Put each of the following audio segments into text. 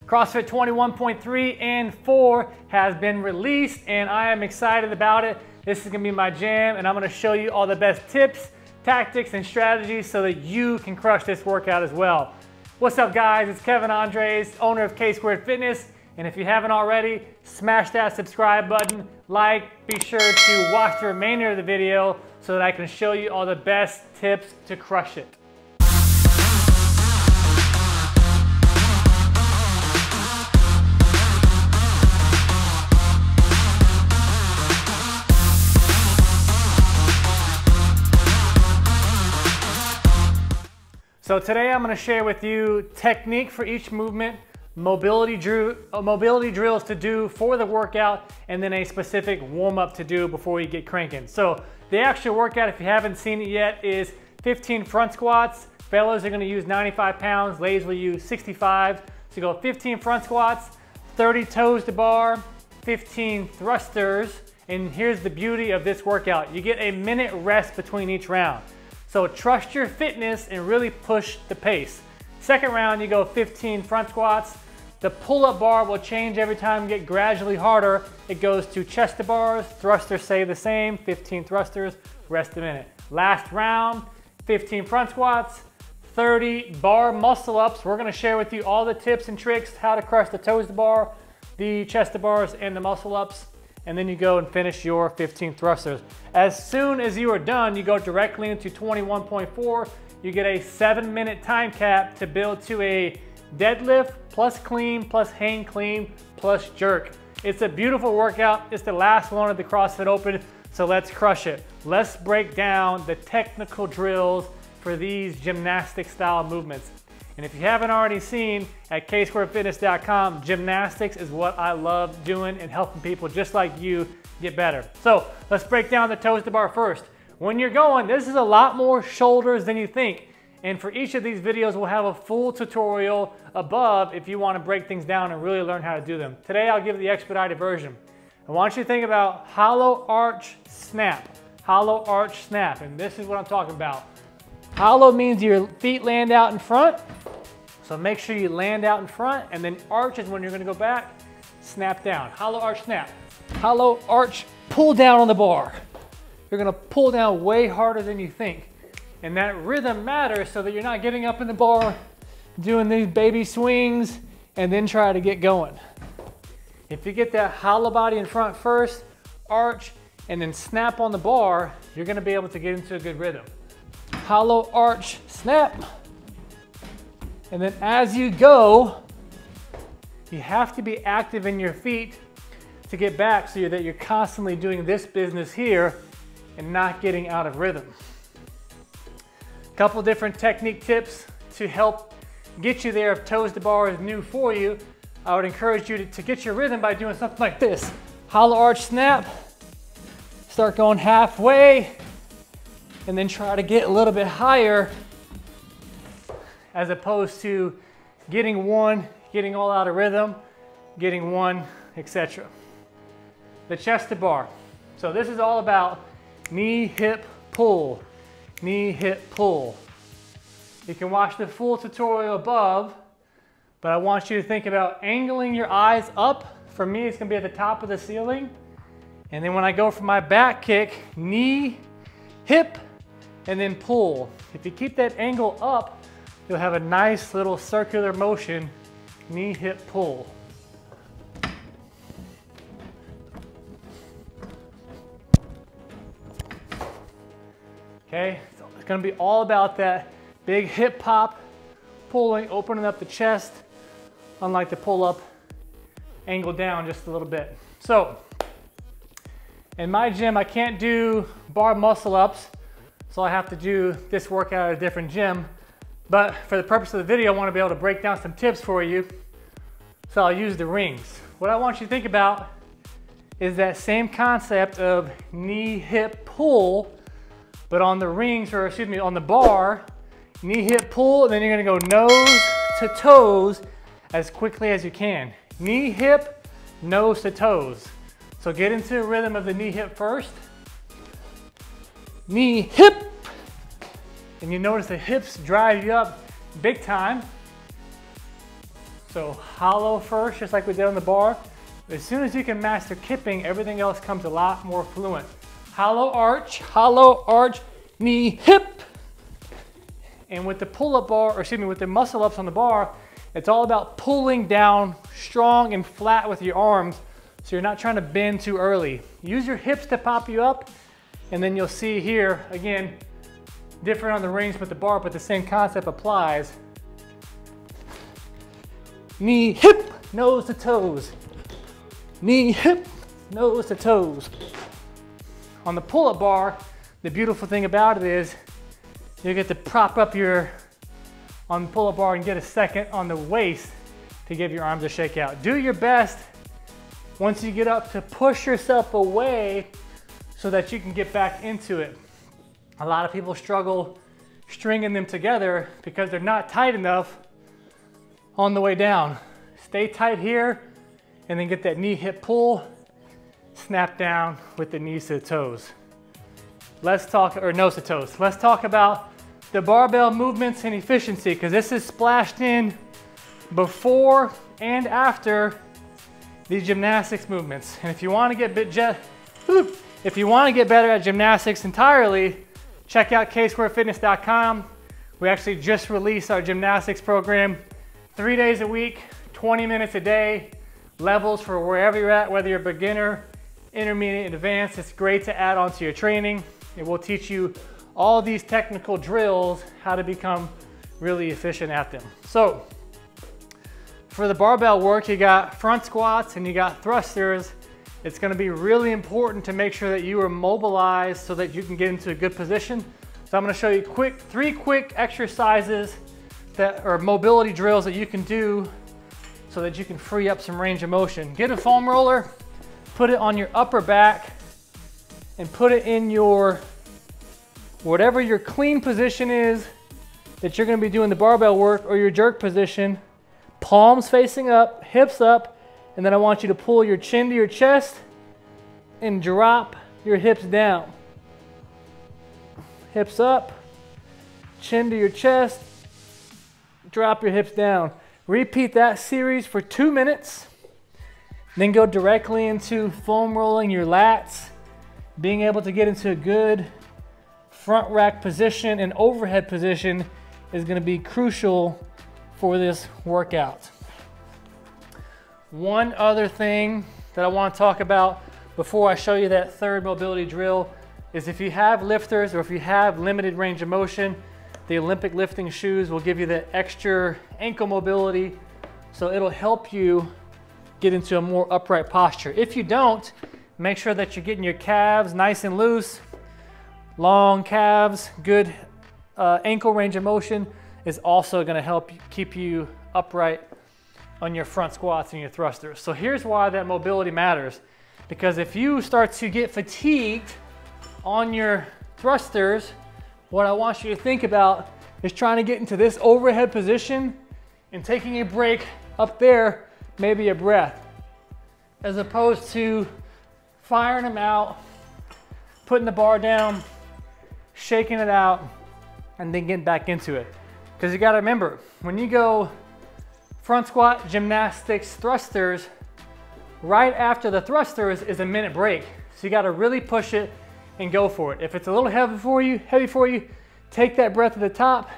Crossfit 21.3 and 4 has been released and I am excited about it. This is gonna be my jam and I'm gonna show you all the best tips, tactics, and strategies so that you can crush this workout as well. What's up guys, it's Kevin Andres, owner of K2 Fitness. And if you haven't already, smash that subscribe button, be sure to watch the remainder of the video so that I can show you all the best tips to crush it. So today I'm going to share with you technique for each movement, mobility drills to do for the workout, and then a specific warm-up to do before you get cranking. So the actual workout, if you haven't seen it yet, is 15 front squats. Fellas are going to use 95 pounds, ladies will use 65. So you go 15 front squats, 30 toes to bar, 15 thrusters, and here's the beauty of this workout. You get a minute rest between each round. So trust your fitness and really push the pace. Second round, you go 15 front squats. The pull-up bar will change every time you get gradually harder. It goes to chest to bars, thrusters stay the same, 15 thrusters, rest a minute. Last round, 15 front squats, 30 bar muscle ups. We're gonna share with you all the tips and tricks, how to crush the toes to bar, the chest to bars, and the muscle ups. And then you go and finish your 15 thrusters. As soon as you are done, you go directly into 21.4. You get a 7-minute time cap to build to a deadlift plus clean plus hang clean plus jerk. It's a beautiful workout. It's the last one of the CrossFit Open, so let's crush it. Let's break down the technical drills for these gymnastic style movements. And if you haven't already seen at K2Fitness.com, gymnastics is what I love doing and helping people just like you get better. So let's break down the toes to bar first. When you're going, this is a lot more shoulders than you think. And for each of these videos, we'll have a full tutorial above if you want to break things down and really learn how to do them. Today, I'll give the expedited version. I want you to think about hollow arch snap. Hollow arch snap, and this is what I'm talking about. Hollow means your feet land out in front. So make sure you land out in front, and then arch is when you're gonna go back, snap down. Hollow arch snap. Hollow arch pull down on the bar. You're gonna pull down way harder than you think. And that rhythm matters so that you're not getting up in the bar, doing these baby swings, and then try to get going. If you get that hollow body in front first, arch, and then snap on the bar, you're gonna be able to get into a good rhythm. Hollow arch snap. And then as you go, you have to be active in your feet to get back so that you're constantly doing this business here and not getting out of rhythm. A couple different technique tips to help get you there if toes to bar is new for you. I would encourage you to get your rhythm by doing something like this. Hollow arch snap, start going halfway, and then try to get a little bit higher as opposed to getting one, getting all out of rhythm, getting one, etc. The chest to bar. So this is all about knee, hip, pull. Knee, hip, pull. You can watch the full tutorial above, but I want you to think about angling your eyes up. For me, it's gonna be at the top of the ceiling. And then when I go for my back kick, knee, hip, and then pull. If you keep that angle up, you'll have a nice little circular motion, knee, hip, pull. Okay, so it's gonna be all about that big hip pop, pulling, opening up the chest, unlike the pull up, angle down just a little bit. So, in my gym, I can't do bar muscle ups, so I have to do this workout at a different gym. But for the purpose of the video, I want to be able to break down some tips for you. So I'll use the rings. What I want you to think about is that same concept of knee, hip, pull, but on the rings, or excuse me, on the bar, knee, hip, pull, and then you're gonna go nose to toes as quickly as you can. Knee, hip, nose to toes. So get into the rhythm of the knee, hip first. Knee, hip, and you notice the hips drive you up big time. So hollow first, just like we did on the bar. As soon as you can master kipping, everything else comes a lot more fluent. Hollow arch, knee, hip. And with the pull-up bar, or excuse me, with the muscle ups on the bar, it's all about pulling down strong and flat with your arms, so you're not trying to bend too early. Use your hips to pop you up, and then you'll see here, again, different on the rings with the bar, but the same concept applies. Knee, hip, nose to toes. Knee, hip, nose to toes. On the pull-up bar, the beautiful thing about it is you get to prop up on the pull-up bar and get a second on the waist to give your arms a shake out. Do your best once you get up to push yourself away so that you can get back into it. A lot of people struggle stringing them together because they're not tight enough on the way down. Stay tight here and then get that knee hip pull, snap down with the knees to the toes. Let's talk, or nose to toes. Let's talk about the barbell movements and efficiency, because this is splashed in before and after these gymnastics movements. And if you want to get better at gymnastics entirely, check out ksquarefitness.com. We actually just released our gymnastics program, 3 days a week, 20 minutes a day, levels for wherever you're at, whether you're beginner, intermediate, and advanced. It's great to add on to your training. It will teach you all these technical drills, how to become really efficient at them. So for the barbell work, you got front squats and you got thrusters. It's going to be really important to make sure that you are mobilized so that you can get into a good position. So I'm going to show you three quick exercises that are mobility drills that you can do so that you can free up some range of motion. Get a foam roller, put it on your upper back, and put it in your, whatever your clean position is that you're going to be doing the barbell work, or your jerk position. Palms facing up, hips up, and then I want you to pull your chin to your chest and drop your hips down. Hips up, chin to your chest, drop your hips down. Repeat that series for 2 minutes, then go directly into foam rolling your lats. Being able to get into a good front rack position and overhead position is going to be crucial for this workout. One other thing that I want to talk about before I show you that third mobility drill is if you have lifters or if you have limited range of motion, the Olympic lifting shoes will give you that extra ankle mobility, so it'll help you get into a more upright posture. If you don't, make sure that you're getting your calves nice and loose. Long calves, good ankle range of motion is also going to help keep you upright on your front squats and your thrusters. So here's why that mobility matters. Because if you start to get fatigued on your thrusters, what I want you to think about is trying to get into this overhead position and taking a break up there, maybe a breath, as opposed to firing them out, putting the bar down, shaking it out, and then getting back into it. Because you got to remember, when you go front squat, gymnastics, thrusters, right after the thrusters is a minute break. So you got to really push it and go for it. If it's a little heavy for you, take that breath at the top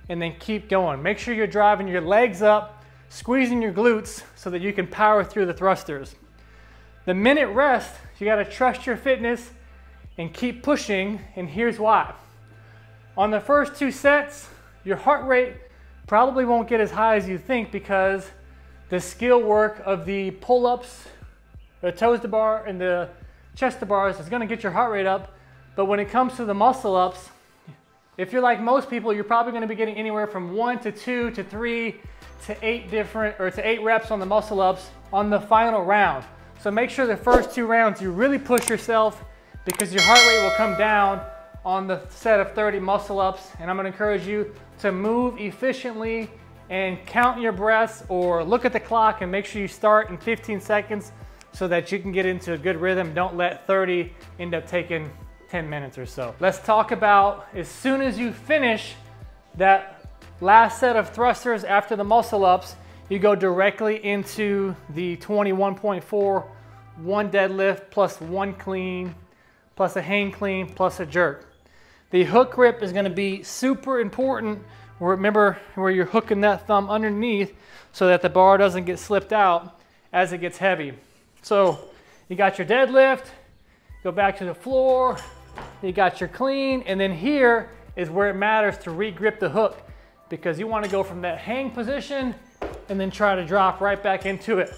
and then keep going. Make sure you're driving your legs up, squeezing your glutes so that you can power through the thrusters. The minute rest, you got to trust your fitness and keep pushing, and here's why. On the first 2 sets, your heart rate probably won't get as high as you think because the skill work of the pull-ups, the toes to bar and the chest to bars is going to get your heart rate up. But when it comes to the muscle ups, if you're like most people, you're probably going to be getting anywhere from 1 to 2 to 3 to 8 reps on the muscle ups on the final round. So make sure the first 2 rounds you really push yourself, because your heart rate will come down on the set of 30 muscle ups. And I'm going to encourage you to move efficiently and count your breaths, or look at the clock and make sure you start in 15 seconds so that you can get into a good rhythm. Don't let 30 end up taking 10 minutes or so. Let's talk about, as soon as you finish that last set of thrusters after the muscle ups, you go directly into the 21.4, one deadlift plus one clean, plus a hang clean, plus a jerk. The hook grip is gonna be super important. Remember where you're hooking that thumb underneath so that the bar doesn't get slipped out as it gets heavy. So you got your deadlift, go back to the floor, you got your clean, and then here is where it matters to re-grip the hook, because you want to go from that hang position and then try to drop right back into it.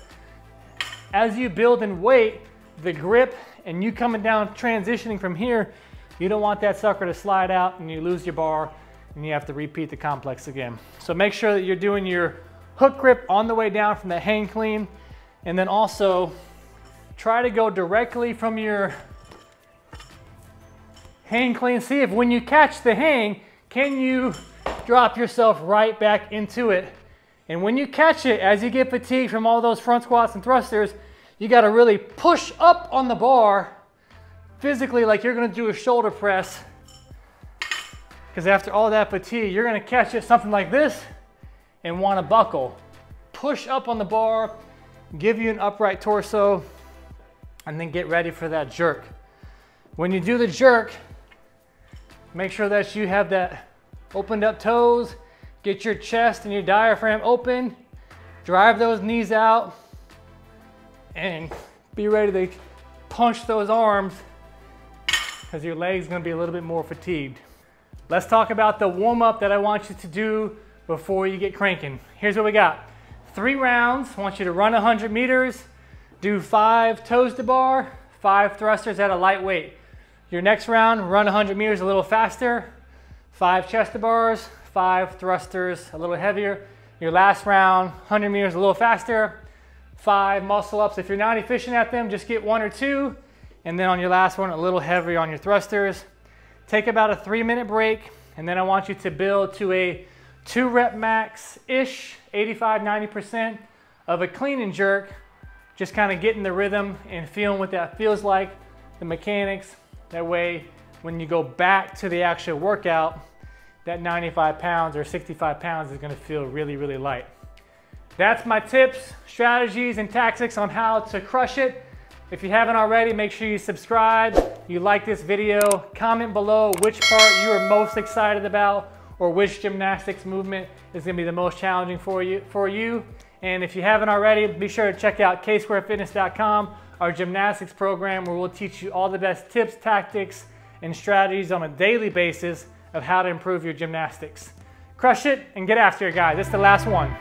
As you build in weight, the grip and you coming down, transitioning from here, you don't want that sucker to slide out and you lose your bar and you have to repeat the complex again. So make sure that you're doing your hook grip on the way down from the hang clean, and then also try to go directly from your hang clean. See if when you catch the hang, can you drop yourself right back into it? And when you catch it, as you get fatigued from all those front squats and thrusters, you got to really push up on the bar physically, like you're going to do a shoulder press, because after all that fatigue, you're going to catch it something like this and want to buckle. Push up on the bar, give you an upright torso, and then get ready for that jerk. When you do the jerk, make sure that you have that opened up toes, get your chest and your diaphragm open, drive those knees out, and be ready to punch those arms because your leg's gonna be a little bit more fatigued. Let's talk about the warm-up that I want you to do before you get cranking. Here's what we got. 3 rounds. I want you to run 100 meters, do 5 toes to bar, 5 thrusters at a light weight. Your next round, run 100 meters a little faster, 5 chest to bars, 5 thrusters a little heavier. Your last round, 100 meters a little faster, 5 muscle ups. If you're not efficient at them, just get 1 or 2. And then on your last one, a little heavier on your thrusters. Take about a 3-minute break. And then I want you to build to a 2 rep max-ish, 85–90% of a clean and jerk. Just kind of getting the rhythm and feeling what that feels like, the mechanics. That way, when you go back to the actual workout, that 95 pounds or 65 pounds is gonna feel really, really light. That's my tips, strategies, and tactics on how to crush it. If you haven't already, make sure you subscribe, you like this video, comment below which part you are most excited about or which gymnastics movement is gonna be the most challenging for you. And if you haven't already, be sure to check out ksquarefitness.com, our gymnastics program, where we'll teach you all the best tips, tactics, and strategies on a daily basis of how to improve your gymnastics. Crush it and get after it, guys. This is the last one.